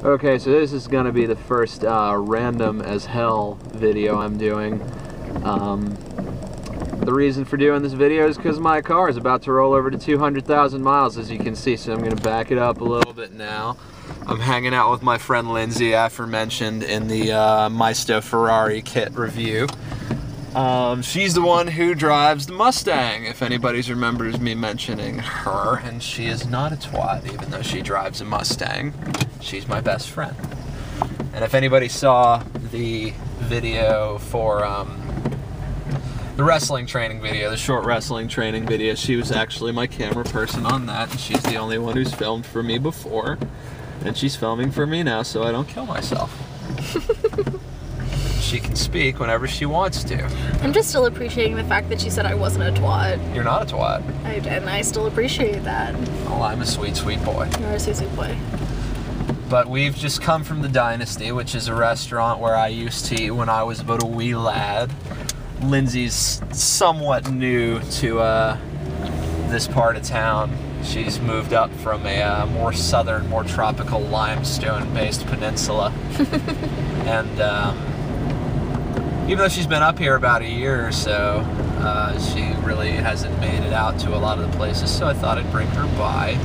Okay, so this is gonna be the first random as hell video I'm doing. The reason for doing this video is because my car is about to roll over to 200,000 miles, as you can see, so I'm gonna back it up a little bit now. I'm hanging out with my friend Lindsay, aforementioned in the Maisto Ferrari kit review. She's the one who drives the Mustang, if anybody remembers me mentioning her, and she is not a twat, even though she drives a Mustang. She's my best friend. And if anybody saw the video for the wrestling training video, the short wrestling training video, she was actually my camera person on that, and she's the only one who's filmed for me before, and she's filming for me now so I don't kill myself. She can speak whenever she wants to. I'm just still appreciating the fact that she said I wasn't a twat. You're not a twat. And I still appreciate that. Oh, I'm a sweet, sweet boy. You're a sweet, sweet boy. But we've just come from the Dynasty, which is a restaurant where I used to eat when I was about a wee lad. Lindsay's somewhat new to this part of town. She's moved up from a more southern, more tropical limestone-based peninsula. And even though she's been up here about a year or so, she really hasn't made it out to a lot of the places, so I thought I'd bring her by.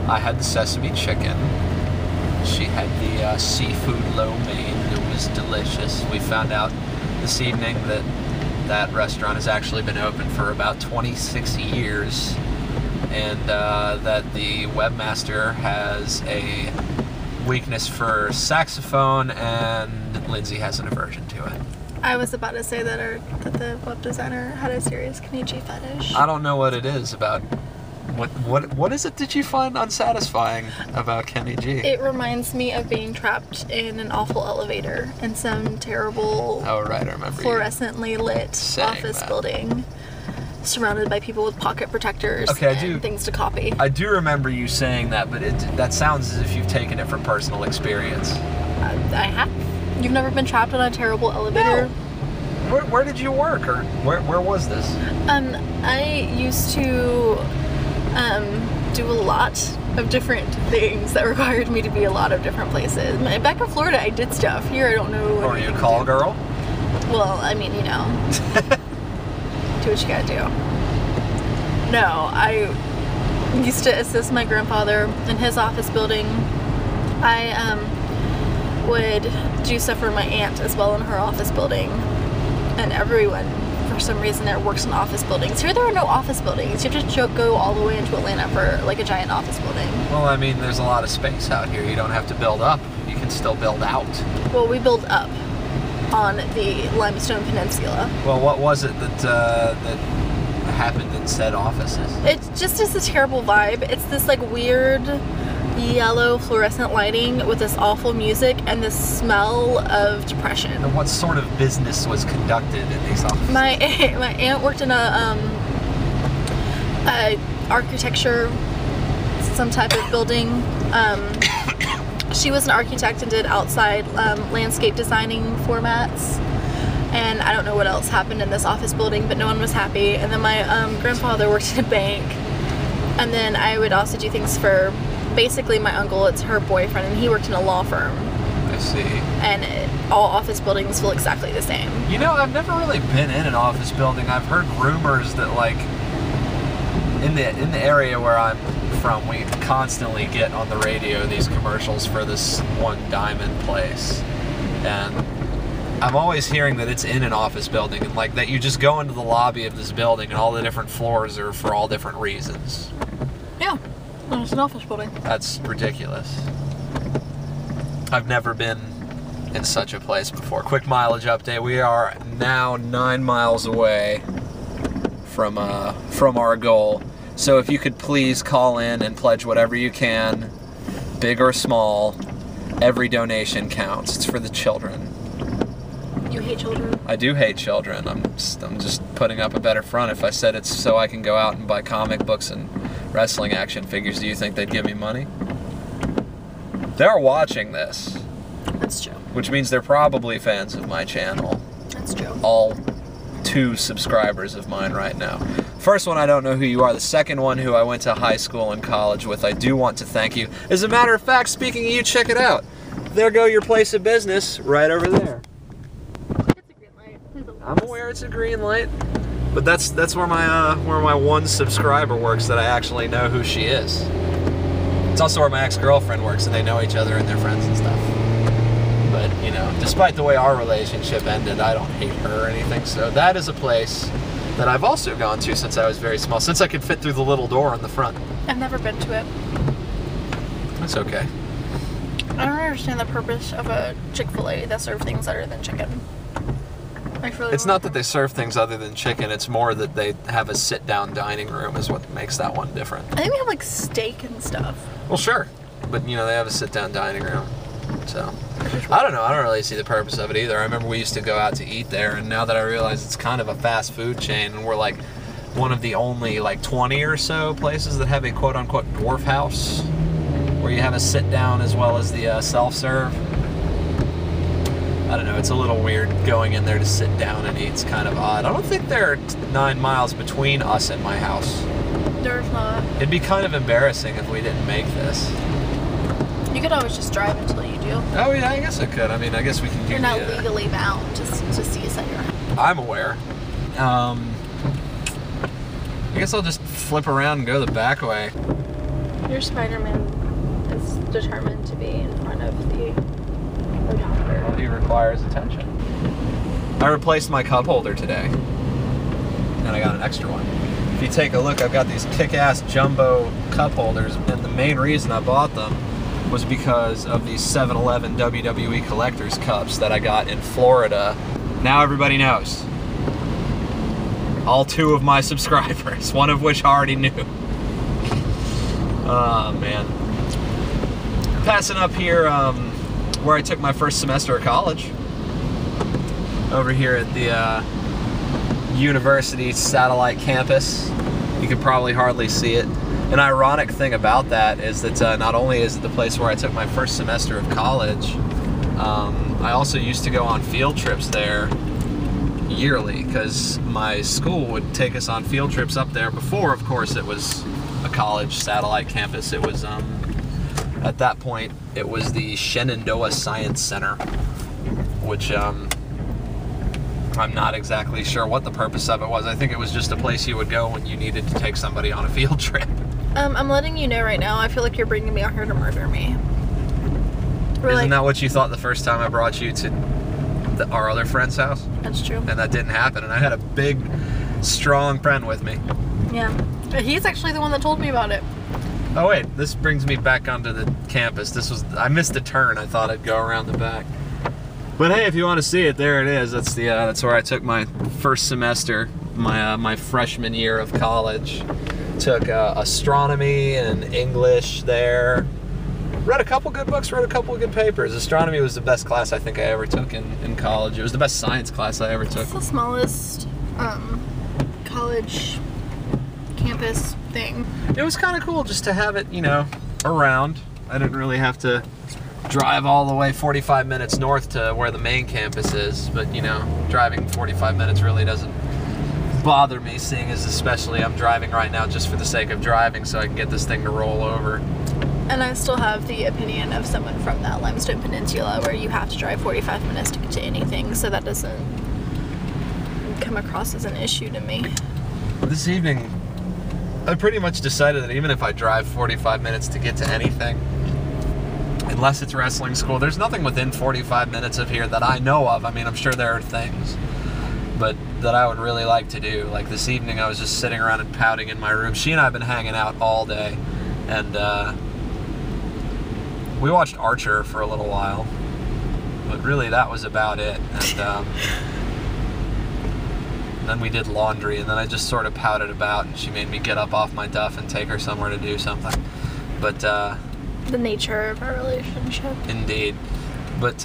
I had the sesame chicken. She had the seafood lo mein. It was delicious. We found out this evening that that restaurant has actually been open for about 26 years, and that the webmaster has a weakness for saxophone, and Lindsay has an aversion to it. I was about to say that the web designer had a serious Kenny G fetish. I don't know what it is about. What is it that you find unsatisfying about Kenny G? It reminds me of being trapped in an awful elevator in some terrible, oh right, I remember fluorescently lit office building, surrounded by people with pocket protectors and things to copy. I do remember you saying that, but that sounds as if you've taken it from personal experience. I have. You've never been trapped on a terrible elevator? No. Where did you work, or where was this? I used to do a lot of different things that required me to be a lot of different places. Back in Florida, I did stuff. Here, I don't know. Or are you a call girl? Well, I mean, you know, do what you gotta do. No, I used to assist my grandfather in his office building. I would do stuff for my aunt as well in her office building, and everyone for some reason there works in office buildings. Here there are no office buildings. You have to go all the way into Atlanta for like a giant office building. Well, I mean, there's a lot of space out here. You don't have to build up. You can still build out. Well, we build up on the Limestone Peninsula. Well, what was it that happened in said offices? It just is a terrible vibe. It's this like weird yellow fluorescent lighting with this awful music and this smell of depression. And what sort of business was conducted in these offices? My aunt worked in a architecture, some type of building. She was an architect and did outside landscape designing formats. And I don't know what else happened in this office building, but no one was happy. And then my grandfather worked in a bank. And then I would also do things for basically my uncle. It's her boyfriend, and he worked in a law firm. I see. And all office buildings feel exactly the same. You know, I've never really been in an office building. I've heard rumors that, like, in the area where I'm from, we constantly get on the radio these commercials for this one diamond place, and I'm always hearing that it's in an office building, and like that you just go into the lobby of this building and all the different floors are for all different reasons. Yeah. It's an office building. That's ridiculous. I've never been in such a place before. Quick mileage update. We are now 9 miles away from our goal. So if you could please call in and pledge whatever you can, big or small. Every donation counts. It's for the children. You hate children? I do hate children. I'm just putting up a better front. If I said it's so I can go out and buy comic books and wrestling action figures, do you think they'd give me money? They're watching this. That's true. Which means they're probably fans of my channel. That's true. All 2 subscribers of mine right now. First one, I don't know who you are. The second one, who I went to high school and college with, I do want to thank you. As a matter of fact, speaking of you, check it out. there go your place of business right over there. It's a green light. I'm aware it's a green light, but that's where my one subscriber works that I actually know who she is. It's also where my ex-girlfriend works, and they know each other and they're friends and stuff. But, you know, despite the way our relationship ended, I don't hate her or anything. So that is a place that I've also gone to since I was very small, since I could fit through the little door in the front. I've never been to it. That's okay. I don't understand the purpose of a Chick-fil-A that serve things other than chicken. It's not that they serve things other than chicken, it's more that they have a sit-down dining room is what makes that one different. I think we have like steak and stuff. Well, sure. But, you know, they have a sit-down dining room. So, I don't know. I don't really see the purpose of it either. I remember we used to go out to eat there, and now that I realize it's kind of a fast food chain, and we're like one of the only like 20 or so places that have a quote-unquote dwarf house, where you have a sit-down as well as the self-serve. I don't know, it's a little weird going in there to sit down and eat. It's kind of odd. I don't think there are 9 miles between us and my house. There's not. It'd be kind of embarrassing if we didn't make this. You could always just drive until you do. Oh yeah, I guess I could. I mean, I guess we can do. You're not legally bound to see us at your house. I'm aware. I guess I'll just flip around and go the back way. Your Spider-Man is determined to be in front of the odometer. Well, he requires attention. I replaced my cup holder today, and I got an extra one. If you take a look, I've got these kick-ass jumbo cup holders, and the main reason I bought them was because of these 7-Eleven WWE Collector's Cups that I got in Florida. Now everybody knows. All 2 of my subscribers, one of which already knew. Oh, man. Passing up here where I took my first semester of college. Over here at the university satellite campus. You can probably hardly see it. An ironic thing about that is that not only is it the place where I took my first semester of college, I also used to go on field trips there yearly because my school would take us on field trips up there before, of course, it was a college satellite campus. It was, at that point, it was the Shenandoah Science Center, which I'm not exactly sure what the purpose of it was. I think it was just a place you would go when you needed to take somebody on a field trip. I'm letting you know right now, I feel like you're bringing me out here to murder me. Isn't that what you thought the first time I brought you to our other friend's house? That's true. And that didn't happen, and I had a big, strong friend with me. Yeah. He's actually the one that told me about it. Oh wait, this brings me back onto the campus. I missed a turn. I thought I'd go around the back. But hey, if you want to see it, there it is. That's where I took my first semester, my freshman year of college. Took astronomy and English there. Read a couple good books, wrote a couple of good papers. Astronomy was the best class I think I ever took in college. It was the best science class I ever took. It's the smallest college campus thing. It was kind of cool just to have it, you know, around. I didn't really have to drive all the way 45 minutes north to where the main campus is, but, you know, driving 45 minutes really doesn't bother me, seeing as especially I'm driving right now just for the sake of driving so I can get this thing to roll over. And I still have the opinion of someone from that Limestone Peninsula where you have to drive 45 minutes to get to anything, so that doesn't come across as an issue to me. This evening, I pretty much decided that even if I drive 45 minutes to get to anything, unless it's wrestling school, there's nothing within 45 minutes of here that I know of. I mean, I'm sure there are things, but that I would really like to do. Like this evening, I was just sitting around and pouting in my room. She and I have been hanging out all day, and we watched Archer for a little while, but really that was about it. And then we did laundry, and then I just sort of pouted about, and she made me get up off my duff and take her somewhere to do something. But the nature of our relationship. Indeed. But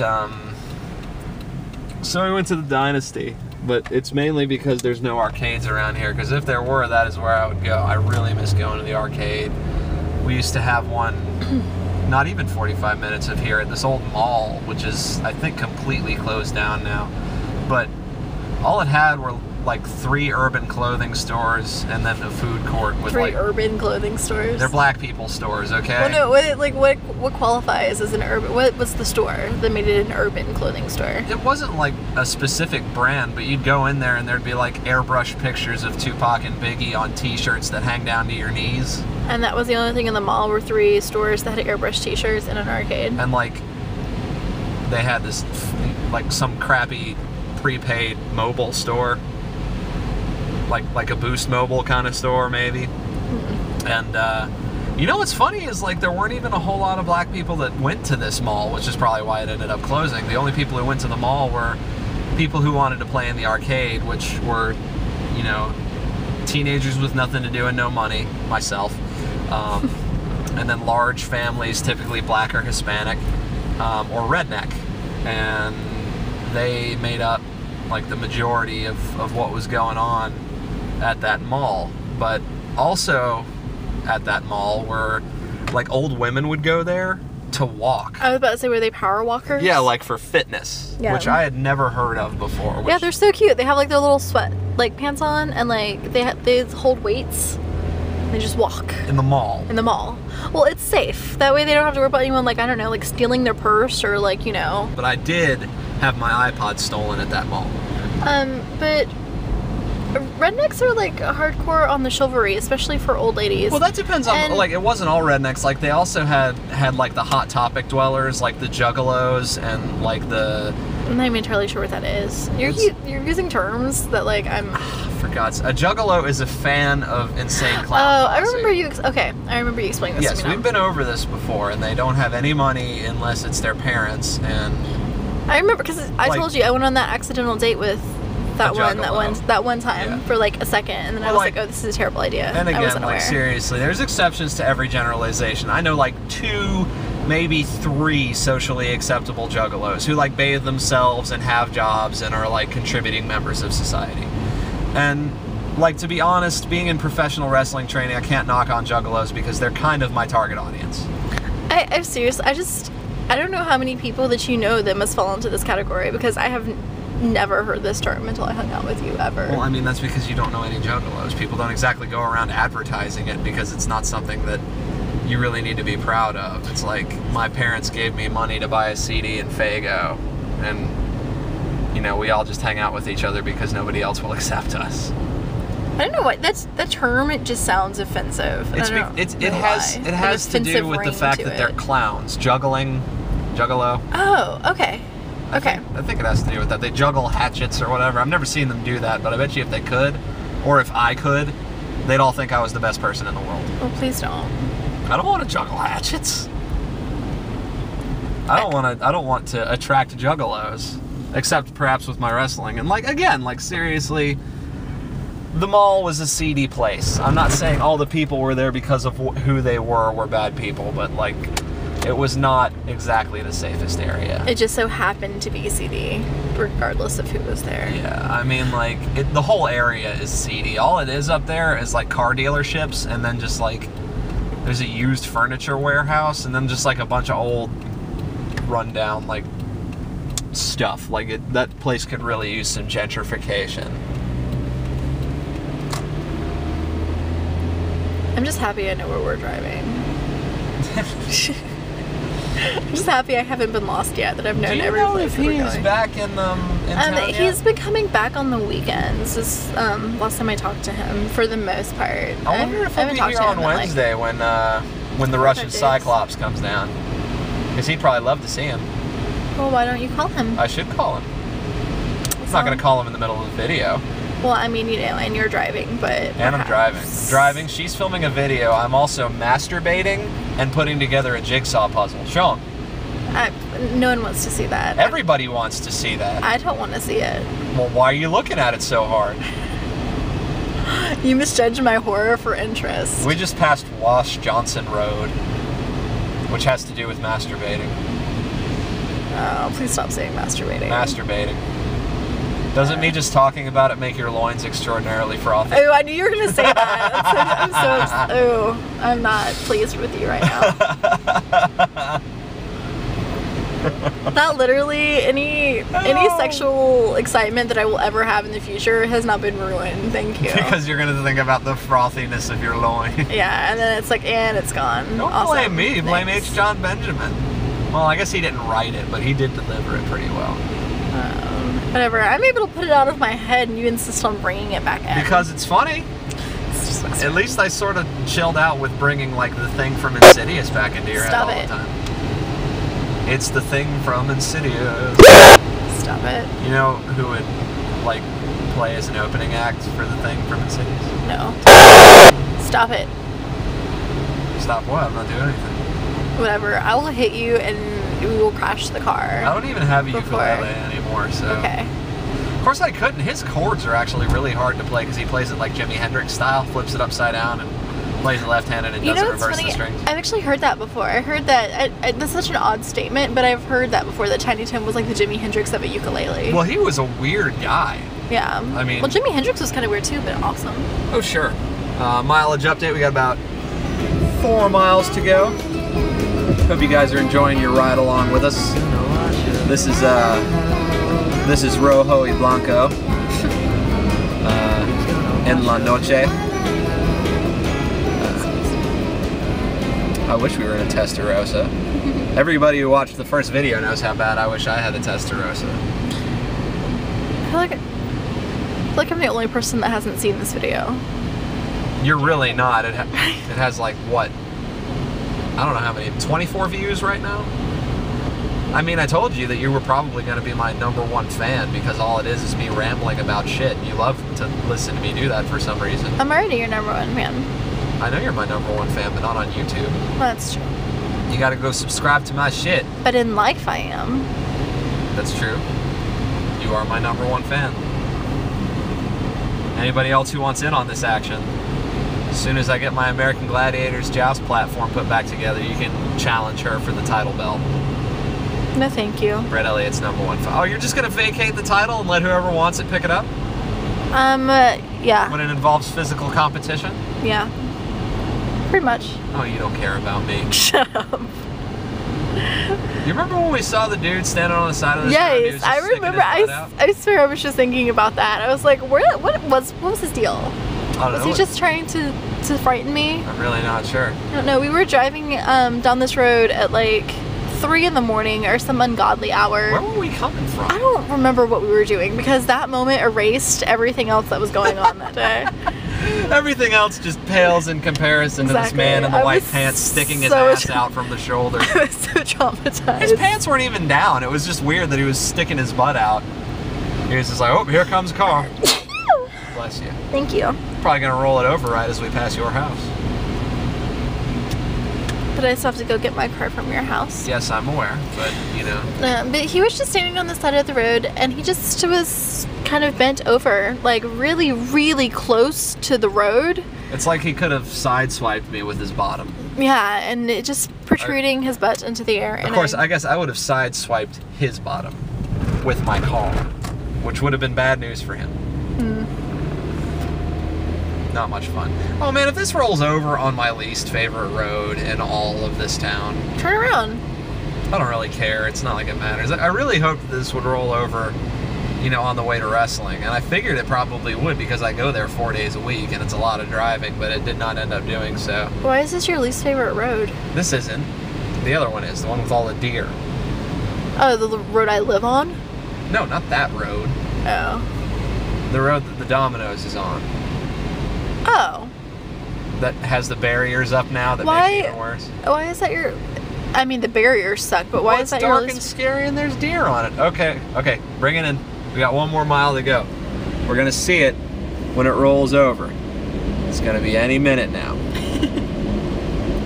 so we went to the Dynasty, but it's mainly because there's no arcades around here, because if there were, that is where I would go. I really miss going to the arcade. We used to have one not even 45 minutes of here at this old mall, which is, I think, completely closed down now. But all it had were like 3 urban clothing stores and then a food court with 3 like urban clothing stores. They're black people stores, okay? Well, no, what qualifies as an urban? What's the store that made it an urban clothing store? It wasn't like a specific brand, but you'd go in there and there'd be like airbrush pictures of Tupac and Biggie on T-shirts that hang down to your knees. And that was the only thing in the mall were 3 stores that had airbrush T-shirts and an arcade. And like, they had this, like some crappy prepaid mobile store. Like a Boost Mobile kind of store, maybe. Mm-hmm. And, you know what's funny is like there weren't even a whole lot of black people that went to this mall, which is probably why it ended up closing. The only people who went to the mall were people who wanted to play in the arcade, which were, you know, teenagers with nothing to do and no money, myself. And then large families, typically black or Hispanic, or redneck. And they made up like the majority of what was going on at that mall. But also at that mall were like old women would go there to walk. I was about to say, were they power walkers? Yeah, like for fitness, yeah. Which I had never heard of before. Yeah, they're so cute. They have like their little sweat like pants on, and like they hold weights. They just walk in the mall. In the mall. Well, it's safe. That way they don't have to worry about anyone like, I don't know, like stealing their purse or like, you know. But I did have my iPod stolen at that mall. But rednecks are like hardcore on the chivalry, especially for old ladies. Well, that depends on, like, it wasn't all rednecks. Like, they also had like the Hot Topic dwellers, like the juggalos and like the... I'm not even entirely sure what that is. You're using terms that like I'm... For God's sake. A juggalo is a fan of Insane Clown Posse. I remember you... Okay, I remember you explaining this to me now. Yes, we've been over this before, and they don't have any money unless it's their parents, and... I remember, because I told you, I went on that accidental date with that one time for like a second, and then I was like, oh, this is a terrible idea. And again, I wasn't aware. Seriously, there's exceptions to every generalization. I know like 2, maybe 3 socially acceptable juggalos who like bathe themselves and have jobs and are like contributing members of society. And like, to be honest, being in professional wrestling training, I can't knock on juggalos because they're kind of my target audience. I'm serious. I don't know how many people that you know that must fall into this category, because I have never heard this term until I hung out with you ever. Well, I mean, that's because you don't know any juggalos. People don't exactly go around advertising it because it's not something that you really need to be proud of. It's like, my parents gave me money to buy a CD in Fago, and, you know, we all just hang out with each other because nobody else will accept us. I don't know what that term. It just sounds offensive. It has to do with the fact that they're clowns, juggalo. Oh, okay. Okay. I think it has to do with that. They juggle hatchets or whatever. I've never seen them do that, but I bet you if they could, or if I could, they'd all think I was the best person in the world. Well, please don't. I don't want to juggle hatchets. I don't want to attract juggalos, except perhaps with my wrestling. And like, again, like, seriously, the mall was a seedy place. I'm not saying all the people were there because of who they were bad people, but like, it was not exactly the safest area. It just so happened to be seedy, regardless of who was there. Yeah, I mean, like, the whole area is seedy. All it is up there is like car dealerships, and then just like, there's a used furniture warehouse, and then just like a bunch of old rundown like stuff. Like, that place could really use some gentrification. I'm just happy I know where we're driving. I'm just happy I haven't been lost yet, that I've known every place that we're going. Do you know if he's back in town yet? He's been coming back on the weekends. This last time I talked to him, for the most part. I wonder if he'll be here on Wednesday when the Russian Cyclops comes down. Because he'd probably love to see him. Well, why don't you call him? I should call him. I'm not going to call him in the middle of the video. Well, I mean, you know, and you're driving, but... And I'm driving. She's filming a video. I'm also masturbating and putting together a jigsaw puzzle. Show him. No one wants to see that. Everybody wants to see that. I don't want to see it. Well, why are you looking at it so hard? You misjudge my horror for interest. We just passed Wash Johnson Road, which has to do with masturbating. Oh, please stop saying masturbating. Masturbating. Doesn't me just talking about it make your loins extraordinarily frothy? Oh, I knew you were going to say that. I'm not pleased with you right now. That literally any sexual excitement that I will ever have in the future has not been ruined. Thank you. Because you're gonna think about the frothiness of your loin. Yeah, and then it's like, and it's gone. Don't Awesome. blame me. Blame Thanks. H. John Benjamin. Well, I guess he didn't write it, but he did deliver it pretty well. Whatever. I'm able to put it out of my head, and you insist on bringing it back in. Because it's funny. It's just At least I sort of chilled out with bringing like the thing from Insidious back into your head all the time. It's the thing from Insidious. Stop it. You know who would like play as an opening act for the thing from Insidious? No. Stop it. Stop what? I'm not doing anything. Whatever. I will hit you and we will crash the car. I don't even have a Before. ukulele anymore, so. Okay. Of course I couldn't. His chords are actually really hard to play because he plays it like Jimi Hendrix style, flips it upside down and plays it left-handed and doesn't reverse the strings. I've actually heard that before. I heard that, that's such an odd statement, but I've heard that before, that Tiny Tim was like the Jimi Hendrix of a ukulele. Well, he was a weird guy. Yeah. I mean... Well, Jimi Hendrix was kind of weird too, but awesome. Oh, sure. Mileage update. We got about 4 miles to go. Hope you guys are enjoying your ride along with us. This is Rojo y Blanco en la noche. I wish we were in a Testarossa. Everybody who watched the first video knows how bad I wish I had a Testarossa. I feel like I'm the only person that hasn't seen this video. You're really not. It has like what? I don't know how many. 24 views right now? I mean, I told you that you were probably going to be my #1 fan because all it is me rambling about shit. You love to listen to me do that for some reason. I'm already your #1 fan. I know you're my #1 fan, but not on YouTube. Well, that's true. You got to go subscribe to my shit. But in life, I am. That's true. You are my #1 fan. Anybody else who wants in on this action? As soon as I get my American Gladiators Joust platform put back together, you can challenge her for the title belt. No, thank you. Brett Elliott's #1 fan. Oh, you're just gonna vacate the title and let whoever wants it pick it up? Yeah. When it involves physical competition? Yeah. Pretty much. Oh, you don't care about me. Shut up. You remember when we saw the dude standing on the side of this road? Yes, I remember. I swear I was just thinking about that. I was like, what was his deal? I don't know. Was he just trying to frighten me? I'm really not sure. I don't know. We were driving down this road at like 3 in the morning or some ungodly hour. Where were we coming from? I don't remember what we were doing because that moment erased everything else that was going on that day. Everything else just pales in comparison to this man in the white pants sticking his ass out from the shoulder. I was so traumatized. His pants weren't even down. It was just weird that he was sticking his butt out. He was just like, oh, here comes a car. Bless you. Thank you. Probably gonna roll it over right as we pass your house. But I still have to go get my car from your house. Yes, I'm aware, but you know. But he was just standing on the side of the road and he just was kind of bent over, like really, really close to the road. It's like he could have sideswiped me with his bottom. Yeah, and it just protruding his butt into the air. Of course, I guess I would have sideswiped his bottom with my car, which would have been bad news for him. Not much fun. Oh man, if this rolls over on my least favorite road in all of this town. Turn around. I don't really care. It's not like it matters. I really hoped that this would roll over, you know, on the way to wrestling. And I figured it probably would because I go there 4 days a week and it's a lot of driving, but it did not end up doing so. Why is this your least favorite road? This isn't. The other one is. The one with all the deer. Oh, the road I live on? No, not that road. Oh. The road that the Domino's is on. Oh. That has the barriers up now that make it even worse. Why is that your... I mean, the barriers suck, but why is that your It's dark and scary and there's deer on it. Okay, bring it in. We got 1 more mile to go. We're gonna see it when it rolls over. It's gonna be any minute now.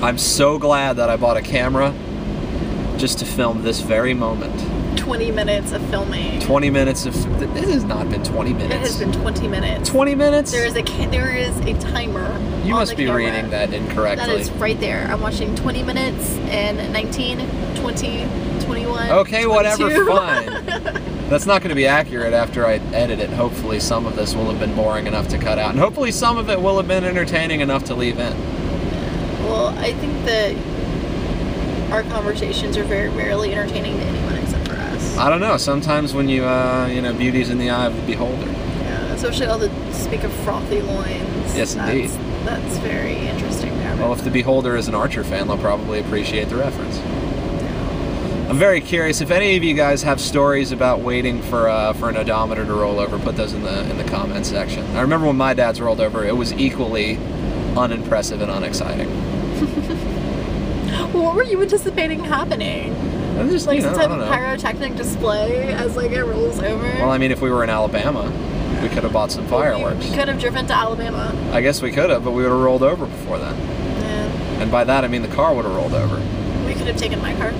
I'm so glad that I bought a camera just to film this very moment. 20 minutes of filming. 20 minutes of... It has not been 20 minutes. It has been 20 minutes. 20 minutes? There is a timer. You must be reading that incorrectly. That is right there. I'm watching 20 minutes and 19, 20, 21. Okay, 22. whatever, fine. That's not going to be accurate after I edit it. Hopefully some of this will have been boring enough to cut out. And hopefully some of it will have been entertaining enough to leave in. Well, I think that our conversations are very rarely entertaining to anyone except for us. I don't know. Sometimes when you beauty's in the eye of the beholder. Yeah, especially all the speak of frothy loins. Yes, indeed. That's very interesting. Well, if the beholder is an Archer fan, they'll probably appreciate the reference. I'm very curious if any of you guys have stories about waiting for an odometer to roll over. Put those in the comment section. I remember when my dad's rolled over; it was equally unimpressive and unexciting. Well, what were you anticipating happening? Just, like some type of pyrotechnic display as like it rolls over? Well, I mean, if we were in Alabama, we could have bought some fireworks. We could have driven to Alabama. I guess we could have, but we would have rolled over before then. Yeah. And by that, I mean the car would have rolled over. We could have taken my car.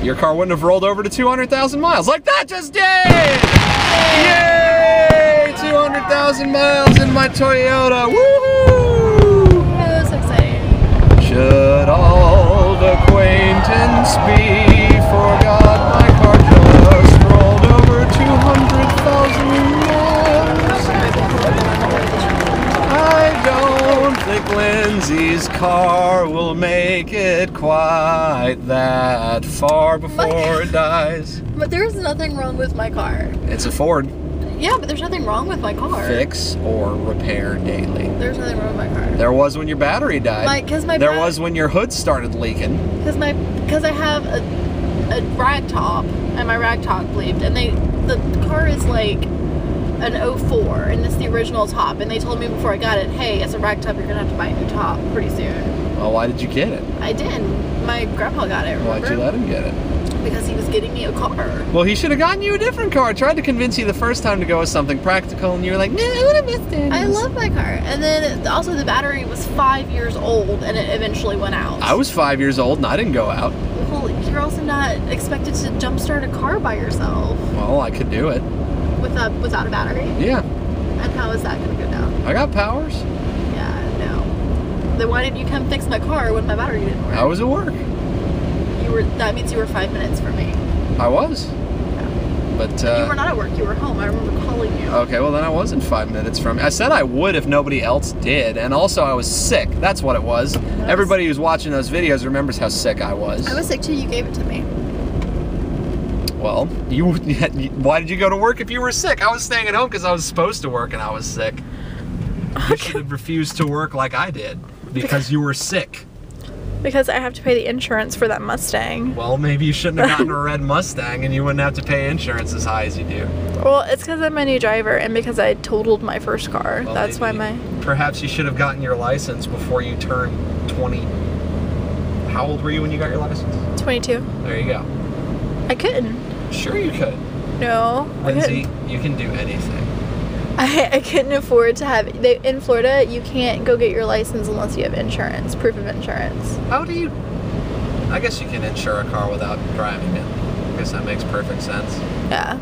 Your car wouldn't have rolled over to 200,000 miles like that just did! Yay! 200,000 miles in my Toyota. Woohoo! That was exciting. Should old acquaintance be forgot, my car just rolled over 200,000 miles. I don't think Lindsay's car will make it quite that far before it dies. But there's nothing wrong with my car. It's a Ford. Yeah, but there's nothing wrong with my car. Fix or repair daily. There's nothing wrong with my car. There was when your battery died. There was when your hood started leaking. Because I have a rag top and my rag top bleeped, and the car is like an 04 and it's the original top, and they told me before I got it, hey, as a rag top you're gonna have to buy a new top pretty soon. Well, why did you get it? I did. My grandpa got it, remember? Why'd you let him get it? Because he was getting me a car. Well, he should have gotten you a different car. I tried to convince you the first time to go with something practical, and you were like, no, I want a Mustang. I love my car. And then also the battery was 5 years old, and it eventually went out. I was 5 years old, and I didn't go out. Well, you're also not expected to jumpstart a car by yourself. Well, I could do it. Without a battery? Yeah. And how is that going to go down? I got powers. Yeah, no. Then why didn't you come fix my car when my battery didn't work? I was at work. That means you were 5 minutes from me. I was. Yeah. But you were not at work. You were home. I remember calling you. Okay, well then I wasn't 5 minutes from. I said I would if nobody else did, and also I was sick. That's what it was. Everybody who's watching those videos remembers how sick I was. I was sick too. You gave it to me. Well, why did you go to work if you were sick? I was staying at home because I was supposed to work and I was sick. You should have refused to work like I did because you were sick. Because I have to pay the insurance for that Mustang. Well, maybe you shouldn't have gotten a red Mustang and you wouldn't have to pay insurance as high as you do. Well, it's because I'm a new driver and because I totaled my first car. Well, that's why Perhaps you should have gotten your license before you turned 20. How old were you when you got your license? 22. There you go. I couldn't. Sure you could. No. Lindsay, you can do anything. I couldn't afford to have... in Florida, you can't go get your license unless you have insurance, proof of insurance. How do you... I guess you can insure a car without driving it. I guess that makes perfect sense. Yeah.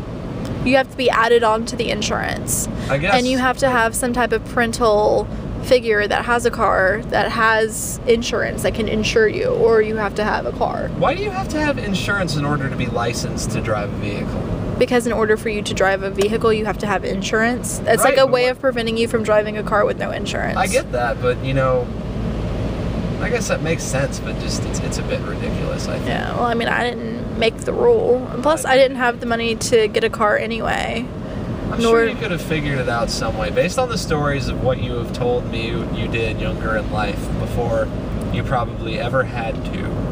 You have to be added onto the insurance. I guess. And you have to have some type of parental figure that has a car that has insurance that can insure you, or you have to have a car. Why do you have to have insurance in order to be licensed to drive a vehicle? Because in order for you to drive a vehicle, you have to have insurance. It's like a way of preventing you from driving a car with no insurance. I get that, but you know, I guess that makes sense, but just it's a bit ridiculous, I think. Yeah, well, I mean, I didn't make the rule. And plus, I didn't have the money to get a car anyway. I'm sure you could have figured it out some way. Based on the stories of what you have told me you did younger in life before you probably ever had to.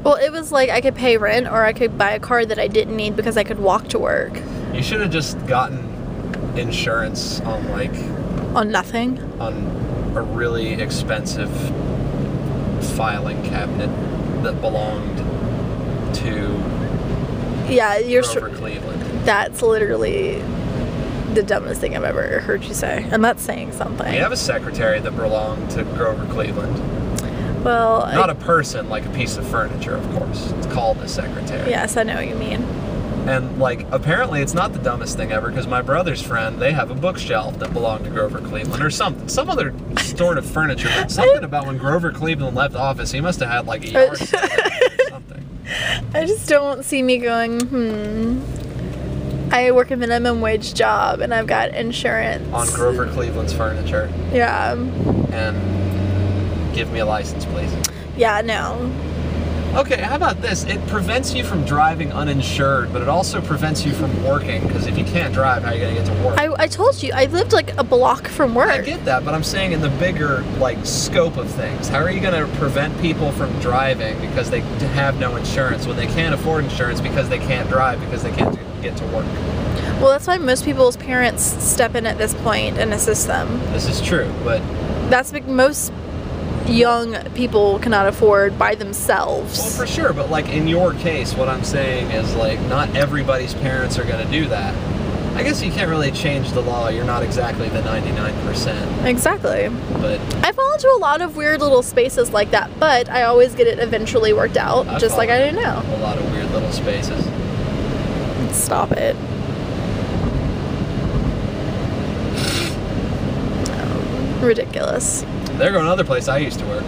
Well, it was like I could pay rent or I could buy a car that I didn't need because I could walk to work. You should have just gotten insurance on like... On nothing? On a really expensive filing cabinet that belonged to Grover Cleveland. That's literally the dumbest thing I've ever heard you say. And that's saying something. We have a secretary that belonged to Grover Cleveland. Well, not a person, like a piece of furniture, of course. It's called a secretary. Yes, I know what you mean. And, like, apparently it's not the dumbest thing ever, because my brother's friend, they have a bookshelf that belonged to Grover Cleveland, or something. Some other sort of furniture, but something about when Grover Cleveland left office, he must have had, like, a yard sale or something. I just don't see me going, I work a minimum wage job, and I've got insurance. On Grover Cleveland's furniture. Yeah. And... give me a license, please. Yeah, no. Okay, how about this? It prevents you from driving uninsured, but it also prevents you from working, because if you can't drive, how are you going to get to work? I told you, I lived like a block from work. I get that, but I'm saying in the bigger, like, scope of things. How are you going to prevent people from driving because they have no insurance when they can't afford insurance because they can't drive because they can't get to work? Well, that's why most people's parents step in at this point and assist them. This is true, but... That's most young people cannot afford by themselves. Well, for sure, but like in your case, what I'm saying is like not everybody's parents are going to do that. I guess you can't really change the law. You're not exactly the 99%. Exactly. But I fall into a lot of weird little spaces like that, but I always get it eventually worked out, just like I do now. A lot of weird little spaces. Stop it. Ridiculous. There go another place I used to work.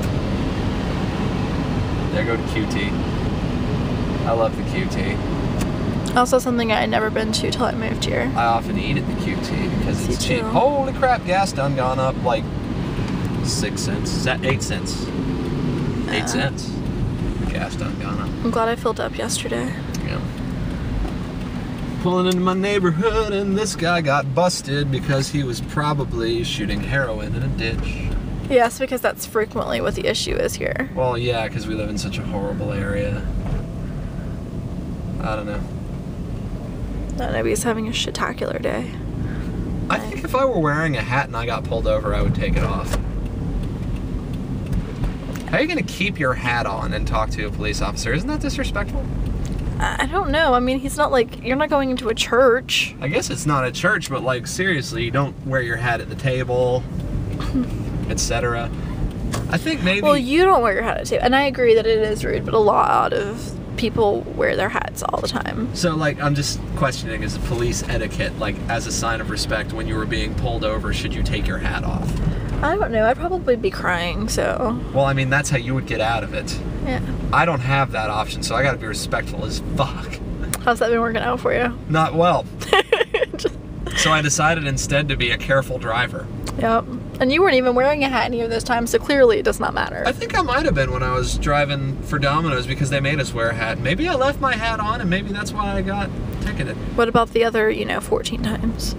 There go to QT. I love the QT. Also something I had never been to till I moved here. I often eat at the QT because it's Me cheap. too. Holy crap, gas done gone up like 6 cents. Is that 8 cents? 8 cents. Gas done gone up. I'm glad I filled up yesterday. Yeah. Pulling into my neighborhood and this guy got busted because he was probably shooting heroin in a ditch. Yes, because that's frequently what the issue is here. Well, yeah, because we live in such a horrible area. I don't know. Maybe he's having a shit-tacular day. I think if I were wearing a hat and I got pulled over, I would take it off. How are you going to keep your hat on and talk to a police officer? Isn't that disrespectful? I don't know. I mean, he's not like, you're not going into a church. I guess it's not a church, but like, seriously, you don't wear your hat at the table, etc. I think maybe... Well, you don't wear your hat at the table. And I agree that it is rude, but a lot of people wear their hats all the time. So, like, I'm just questioning, is police etiquette, like, as a sign of respect when you were being pulled over, should you take your hat off? I don't know. I'd probably be crying, so... Well, I mean, that's how you would get out of it. Yeah. I don't have that option, so I gotta be respectful as fuck. How's that been working out for you? Not well. So I decided instead to be a careful driver. Yep. And you weren't even wearing a hat any of those times, so clearly it does not matter. I think I might have been when I was driving for Domino's because they made us wear a hat. Maybe I left my hat on and maybe that's why I got ticketed. What about the other, 14 times?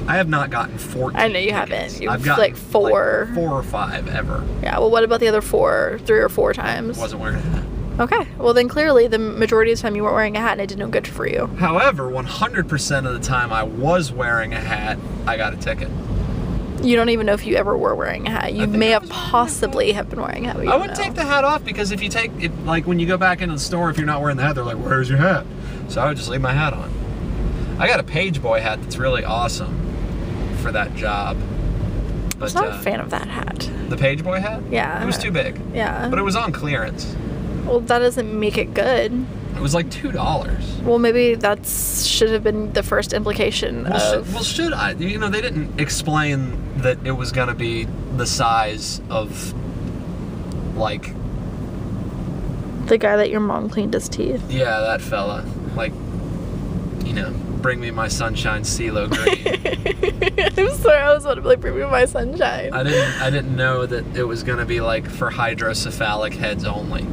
I have not gotten 14 I know you tickets. haven't. You've I've gotten like 4. Like 4 or 5 ever. Yeah, well, what about the other 3 or 4 times? Wasn't wearing a hat. Okay, well then clearly the majority of the time you weren't wearing a hat and it did no good for you. However, 100% of the time I was wearing a hat, I got a ticket. You don't even know if you ever were wearing a hat. You may have possibly have been wearing a hat. But you I don't wouldn't know. take the hat off because if you take it, like when you go back into the store, if you're not wearing the hat, they're like, "Where's your hat?" So I would just leave my hat on. I got a page boy hat that's really awesome for that job. But I'm not a fan of that hat. The page boy hat? Yeah. It was too big. Yeah. But it was on clearance. Well, that doesn't make it good. It was like $2. Well, maybe that should have been the first implication of... Should I? They didn't explain that it was going to be the size of, like... The guy that your mom cleaned his teeth. Yeah, that fella. Like, bring me my sunshine CeeLo green. I'm sorry, I was about to be like, bring me my sunshine. I didn't know that it was going to be, like, for hydrocephalic heads only.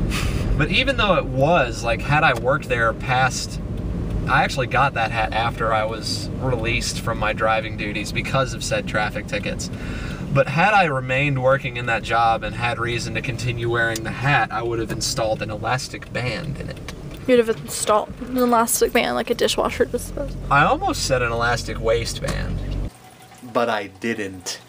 But even though it was, like, had I worked there past... I actually got that hat after I was released from my driving duties because of said traffic tickets. But had I remained working in that job and had reason to continue wearing the hat, I would have installed an elastic band in it. You'd have installed an elastic band like a dishwasher disposal. I almost said an elastic waistband. But I didn't.